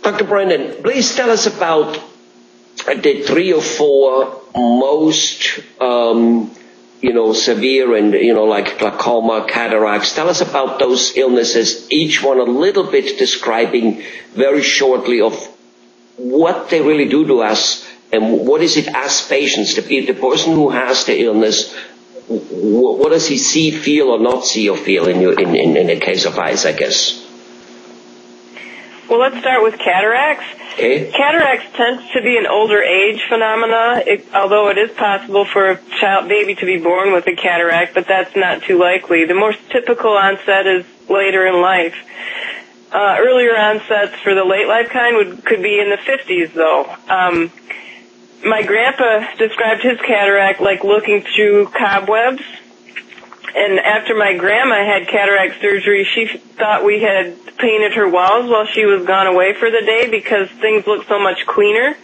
Dr. Brennan, please tell us about the 3 or 4 most, severe and, like glaucoma, cataracts. Tell us about those illnesses, each one a little bit describing very shortly of what they really do to us and what is it as patients, the person who has the illness, what does he see, feel, or not see or feel in the case of eyes, I guess? Well, let's start with cataracts. Okay. Cataracts tends to be an older age phenomena, although it is possible for a baby to be born with a cataract, but that's not too likely. The most typical onset is later in life. Earlier onsets for the late life kind could be in the 50s, though. My grandpa described his cataract like looking through cobwebs. And after my grandma had cataract surgery, she thought we had painted her walls while she was gone away for the day because things looked so much cleaner.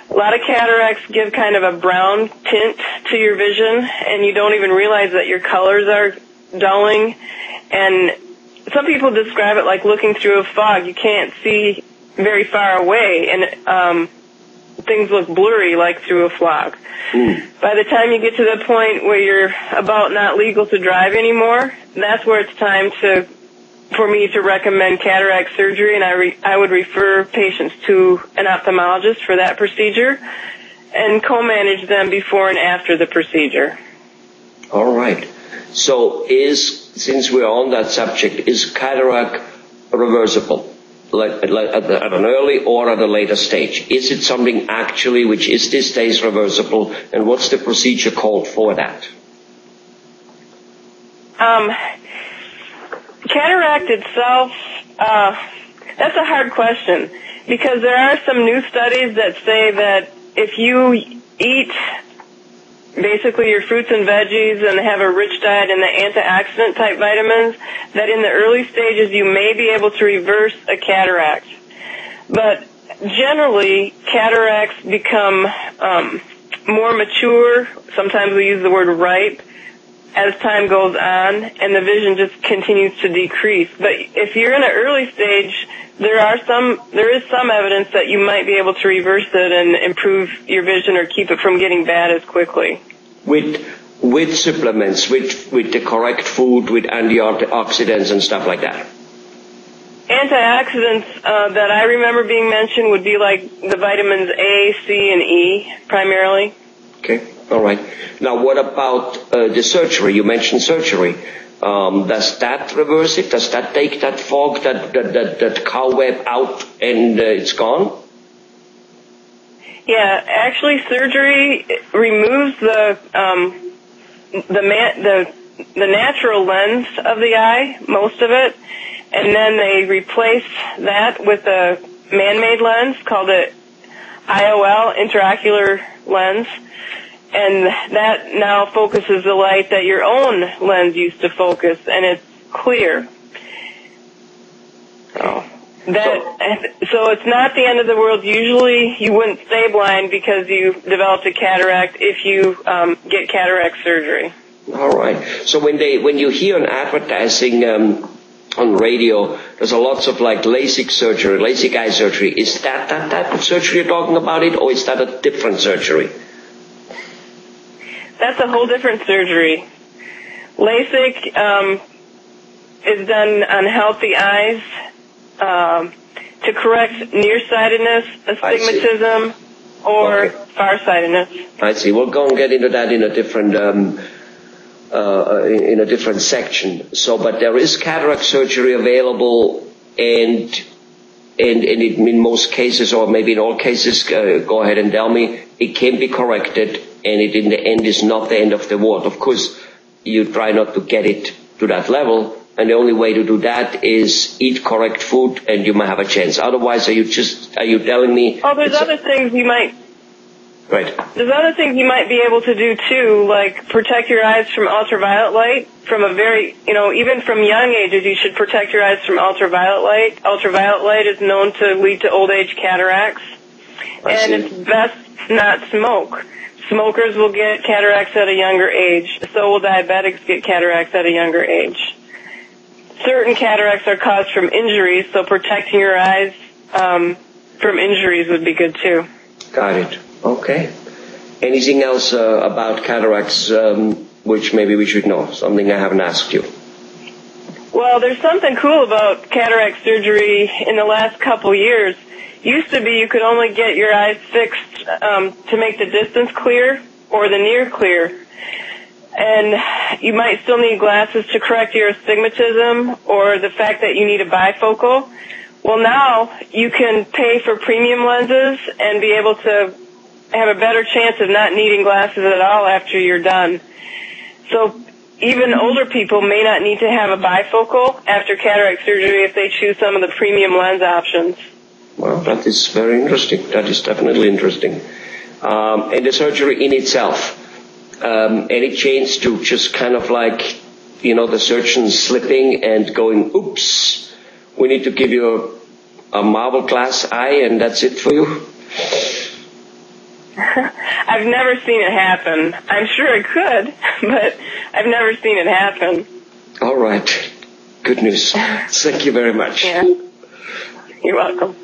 A lot of cataracts give kind of a brown tint to your vision, and you don't even realize that your colors are dulling. And some people describe it like looking through a fog. You can't see very far away, and things look blurry like through a fog. By the time you get to the point where you're about not legal to drive anymore, that's where it's time for me to recommend cataract surgery, and I would refer patients to an ophthalmologist for that procedure and co-manage them before and after the procedure. All right. So since we're on that subject, is cataract reversible? Like at an early or at a later stage? Is it something actually which is these days reversible, and what's the procedure called for that? Cataract itself, that's a hard question, because there are some new studies that say that if you eat basically your fruits and veggies and have a rich diet in the antioxidant type vitamins, that in the early stages you may be able to reverse a cataract. But generally, cataracts become more mature. Sometimes we use the word ripe as time goes on, and the vision just continues to decrease. But if you're in an early stage, there is some evidence that you might be able to reverse it and improve your vision or keep it from getting bad as quickly. With supplements, with the correct food, with antioxidants and stuff like that? Antioxidants that I remember being mentioned would be like the vitamins A, C, and E primarily. Okay, all right. Now what about the surgery? You mentioned surgery. Does that reverse it? Does that take that fog, that cobweb out, and it's gone? Yeah, actually, surgery removes the natural lens of the eye, most of it, and then they replace that with a man-made lens called an IOL, intraocular lens. And that now focuses the light that your own lens used to focus, and it's clear. So it's not the end of the world. Usually you wouldn't stay blind because you developed a cataract if you get cataract surgery. All right. So when you hear an advertising on radio, there's a lots of like LASIK surgery, LASIK eye surgery. Is that type of surgery you're talking about it, or is that a different surgery? That's a whole different surgery. LASIK is done on healthy eyes to correct nearsightedness, astigmatism, or farsightedness. I see. We'll go and get into that in a different section. So, but there is cataract surgery available, and in most cases, or maybe in all cases, go ahead and tell me, it can be corrected, and it in the end is not the end of the world. Of course, you try not to get it to that level, and the only way to do that is eat correct food, and you might have a chance. Otherwise, are you telling me? Oh, there's other things you might. Right. There's other things you might be able to do too, like protect your eyes from ultraviolet light. From a very, even from young ages, you should protect your eyes from ultraviolet light. Ultraviolet light is known to lead to old age cataracts, and it's best not smoke. Smokers will get cataracts at a younger age. So will diabetics get cataracts at a younger age. Certain cataracts are caused from injuries, so protecting your eyes from injuries would be good too. Got it. Okay. Anything else about cataracts which maybe we should know? Something I haven't asked you. Well, there's something cool about cataract surgery in the last couple years. Used to be you could only get your eyes fixed to make the distance clear or the near clear. And you might still need glasses to correct your astigmatism or the fact that you need a bifocal. Well, now you can pay for premium lenses and be able to have a better chance of not needing glasses at all after you're done. So even older people may not need to have a bifocal after cataract surgery if they choose some of the premium lens options. Well, that is very interesting. That is definitely interesting. And the surgery in itself, any chance to just kind of like, the surgeon slipping and going, oops, we need to give you a marble glass eye and that's it for you? I've never seen it happen. I'm sure it could, but I've never seen it happen. All right. Good news. Thank you very much. Yeah. You're welcome.